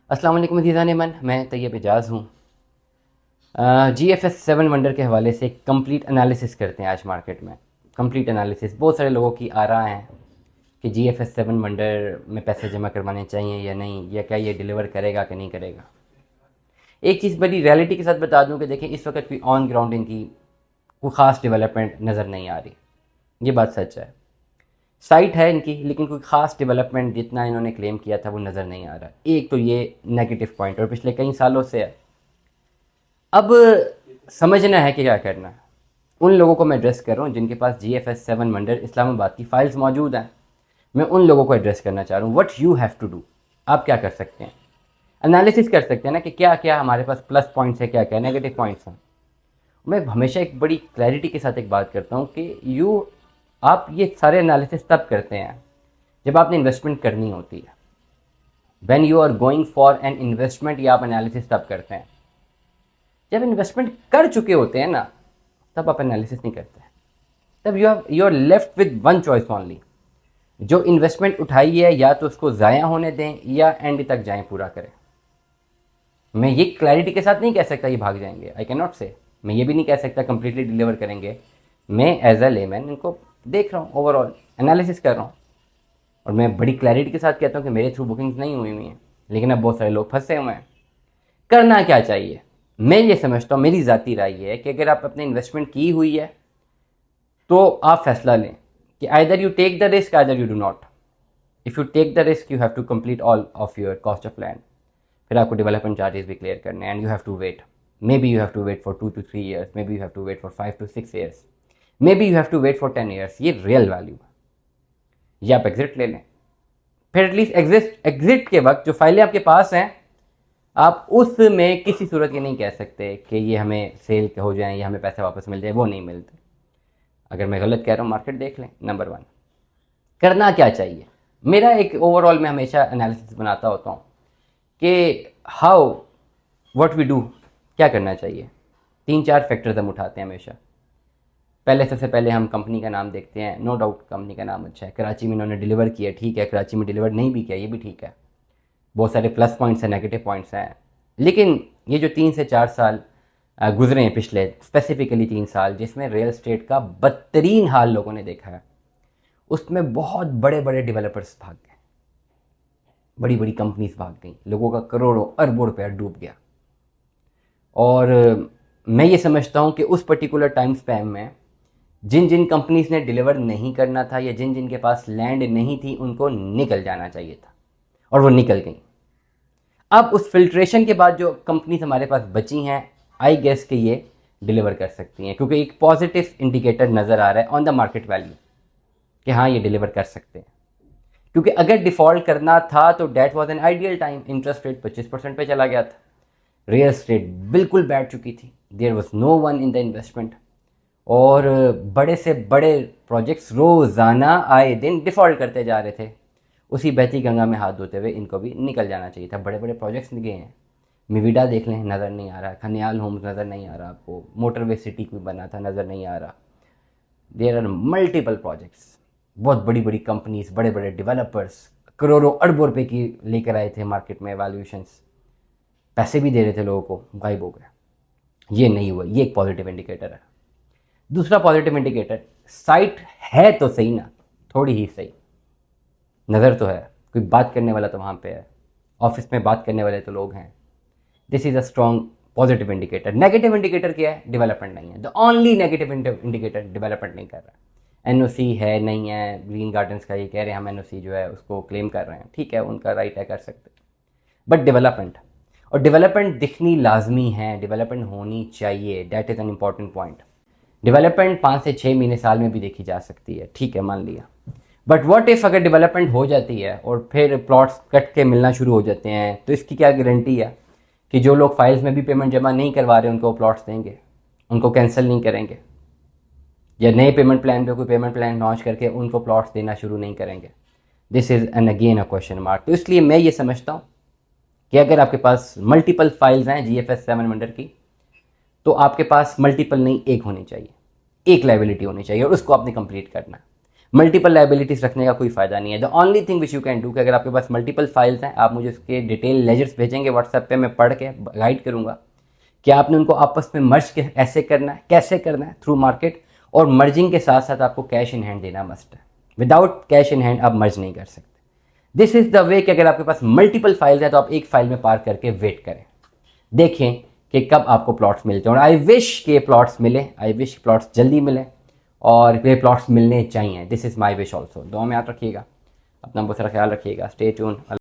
अस्सलाम वालेकुम अज़ीज़ान मन, मैं तैयब एजाज़ हूँ। GFS 7 वंडर के हवाले से कंप्लीट एनालिसिस करते हैं आज मार्केट में। कंप्लीट एनालिसिस, बहुत सारे लोगों की आरा हैं कि GFS 7 वंडर में पैसे जमा करवाने चाहिए या नहीं, या क्या ये डिलीवर करेगा कि नहीं करेगा। एक चीज़ बड़ी रियलिटी के साथ बता दूं कि देखें, इस वक्त भी ऑन ग्राउंड इनकी कोई ख़ास डेवलपमेंट नज़र नहीं आ रही। ये बात सच है। साइट है इनकी, लेकिन कोई ख़ास डेवलपमेंट जितना इन्होंने क्लेम किया था वो नज़र नहीं आ रहा। एक तो ये नेगेटिव पॉइंट, और पिछले कई सालों से है। अब समझना है कि क्या करना है। उन लोगों को मैं एड्रेस कर रहा हूँ जिनके पास GFS 7 वंडर इस्लामाबाद की फाइल्स मौजूद हैं। मैं उन लोगों को एड्रेस करना चाह रहा हूँ। What you have to do, आप क्या कर सकते हैं। एनालिसिस कर सकते हैं ना कि क्या क्या हमारे पास प्लस पॉइंट्स है, क्या क्या नेगेटिव पॉइंट्स हैं। मैं हमेशा एक बड़ी क्लैरिटी के साथ एक बात करता हूँ कि आप ये सारे एनालिसिस तब करते हैं जब आपने इन्वेस्टमेंट करनी होती है। When you are going for an investment, या आप एनालिसिस तब करते हैं जब इन्वेस्टमेंट कर चुके होते हैं ना, तब आप एनालिसिस नहीं करते। तब you are left with one choice only. जो इन्वेस्टमेंट उठाई है, या तो उसको ज़ाया होने दें या एंड तक जाएं, पूरा करें। मैं ये क्लैरिटी के साथ नहीं कह सकता ये भाग जाएंगे, आई कैन नॉट से। मैं ये भी नहीं कह सकता कंप्लीटली डिलीवर करेंगे। मैं एज अ लेमैन इनको देख रहा हूँ, ओवरऑल एनालिसिस कर रहा हूँ, और मैं बड़ी क्लैरिटी के साथ कहता हूँ कि मेरे थ्रू बुकिंग्स नहीं हुई हुई हैं, लेकिन अब बहुत सारे लोग फंसे हुए हैं। करना क्या चाहिए, मैं ये समझता हूँ, मेरी ज़ाती राय ये है कि अगर आप अपने इन्वेस्टमेंट की हुई है तो आप फैसला लें कि either you take the risk, either you do not. If you take the risk, you have to complete all of your cost of land. फिर आपको डेवलपमेंट चार्जेस भी क्लियर करने हैं, and you have to wait. Maybe you have to wait for 2 to 3 years, maybe you have to wait for 5 to 6 years, maybe you have to wait for 10 years। ये real value है। या आप exit ले लें, फिर at least exit के वक्त जो फाइलें आपके पास हैं, आप उसमें किसी सूरत ये नहीं कह सकते कि ये हमें सेल हो जाए या हमें पैसे वापस मिल जाए, वो नहीं मिलते। अगर मैं गलत कह रहा हूँ, मार्केट देख लें। नंबर 1, करना क्या चाहिए। मेरा एक ओवरऑल, मैं हमेशा एनालिसिस बनाता होता हूँ कि हाउ, व्हाट वी डू, क्या करना चाहिए। 3-4 फैक्टर्स हम उठाते हैं हमेशा। सबसे पहले हम कंपनी का नाम देखते हैं। नो डाउट कंपनी का नाम अच्छा है, कराची में इन्होंने डिलीवर किया, ठीक है। कराची में डिलीवर नहीं भी किया, ये भी ठीक है। बहुत सारे प्लस पॉइंट्स हैं, नेगेटिव पॉइंट्स हैं। लेकिन ये जो 3 से 4 साल गुजरे हैं, पिछले स्पेसिफिकली 3 साल, जिसमें रियल स्टेट का बदतरीन हाल लोगों ने देखा है, उसमें बहुत बड़े बड़े डेवलपर्स भाग गए, बड़ी बड़ी कंपनीज भाग गई, लोगों का करोड़ों अरबों रुपया डूब गया। और मैं ये समझता हूँ कि उस पर्टिकुलर टाइम स्पैन में जिन जिन कंपनीज ने डिलीवर नहीं करना था, या जिन जिन के पास लैंड नहीं थी, उनको निकल जाना चाहिए था, और वो निकल गई। अब उस फिल्ट्रेशन के बाद जो कंपनीज हमारे पास बची हैं, आई गेस कि ये डिलीवर कर सकती हैं, क्योंकि एक पॉजिटिव इंडिकेटर नज़र आ रहा है ऑन द मार्केट वैल्यू कि हाँ ये डिलीवर कर सकते हैं। क्योंकि अगर डिफ़ॉल्ट करना था तो that was an ideal time. Interest rate 25% पे चला गया था, रियल स्टेट बिल्कुल बैठ चुकी थी, there was no one in the investment, और बड़े से बड़े प्रोजेक्ट्स रोज़ाना आए दिन डिफ़ॉल्ट करते जा रहे थे। उसी बहती गंगा में हाथ धोते हुए इनको भी निकल जाना चाहिए था। बड़े बड़े प्रोजेक्ट्स गए हैं, मिविडा देख लें, नज़र नहीं आ रहा। खनियाल होम्स नज़र नहीं आ रहा आपको। मोटरवे सिटी कोई बना था, नज़र नहीं आ रहा। देयर आर मल्टीपल प्रोजेक्ट्स, बहुत बड़ी बड़ी कंपनीज, बड़े बड़े डेवलपर्स करोड़ों अरबों रुपए की लेकर आए थे मार्केट में वैल्यूएशंस, पैसे भी दे रहे थे लोगों को, गायब हो गए। ये नहीं हुआ, ये एक पॉजिटिव इंडिकेटर है। दूसरा पॉजिटिव इंडिकेटर, साइट है तो सही ना, थोड़ी ही सही, नज़र तो है, कोई बात करने वाला तो वहाँ पे है, ऑफिस में बात करने वाले तो लोग हैं। This is a strong positive indicator. Negative indicator क्या है, डेवलपमेंट नहीं है। The only negative indicator, development नहीं कर रहा। एनओसी है नहीं है, ग्रीन गार्डन्स का ये कह रहे हैं हम एनओसी जो है उसको क्लेम कर रहे हैं, ठीक है, उनका राइट है, कर सकते हैं। बट डेवलपमेंट, और डेवलपमेंट दिखनी लाजमी है, डेवलपमेंट होनी चाहिए, that is an important point. Development 5 से 6 महीने, साल में भी देखी जा सकती है, ठीक है, मान लिया। बट व्हाट इफ़ अगर डेवलपमेंट हो जाती है और फिर प्लॉट्स कट के मिलना शुरू हो जाते हैं, तो इसकी क्या गारंटी है कि जो लोग फाइल्स में भी पेमेंट जमा नहीं करवा रहे उनको प्लॉट्स देंगे, उनको कैंसिल नहीं करेंगे, या नए पेमेंट प्लान पे कोई पेमेंट प्लान लॉन्च करके उनको प्लॉट्स देना शुरू नहीं करेंगे। This is an again a question mark. तो इसलिए मैं ये समझता हूँ कि अगर आपके पास मल्टीपल फाइल्स हैं GFS 7 वंडर की, तो आपके पास मल्टीपल नहीं, एक होनी चाहिए, एक लाइबिलिटी होनी चाहिए, और उसको आपने कंप्लीट करना है। मल्टीपल लाइबिलिटीज़ रखने का कोई फ़ायदा नहीं है। The only thing which you can do कि अगर आपके पास मल्टीपल फाइल्स हैं, आप मुझे उसके डिटेल लेजर्स भेजेंगे व्हाट्सएप पे, मैं पढ़ के गाइड करूँगा कि आपने उनको आपस में मर्ज के ऐसे करना है, कैसे करना है थ्रू मार्केट, और मर्जिंग के साथ साथ आपको कैश इन हैंड देना मस्ट है। विदाउट कैश इन हैंड आप मर्ज नहीं कर सकते। दिस इज़ द वे कि अगर आपके पास मल्टीपल फाइल्स हैं तो आप एक फाइल में पार करके वेट करें, देखें कि कब आपको प्लॉट्स मिलते हैं। और आई विश के प्लॉट्स मिले, आई विश प्लॉट्स जल्दी मिले और ये प्लॉट्स मिलने चाहिए। This is my wish also. दुआ में याद रखिएगा, अपना बहुत सारा ख्याल रखिएगा। Stay tune.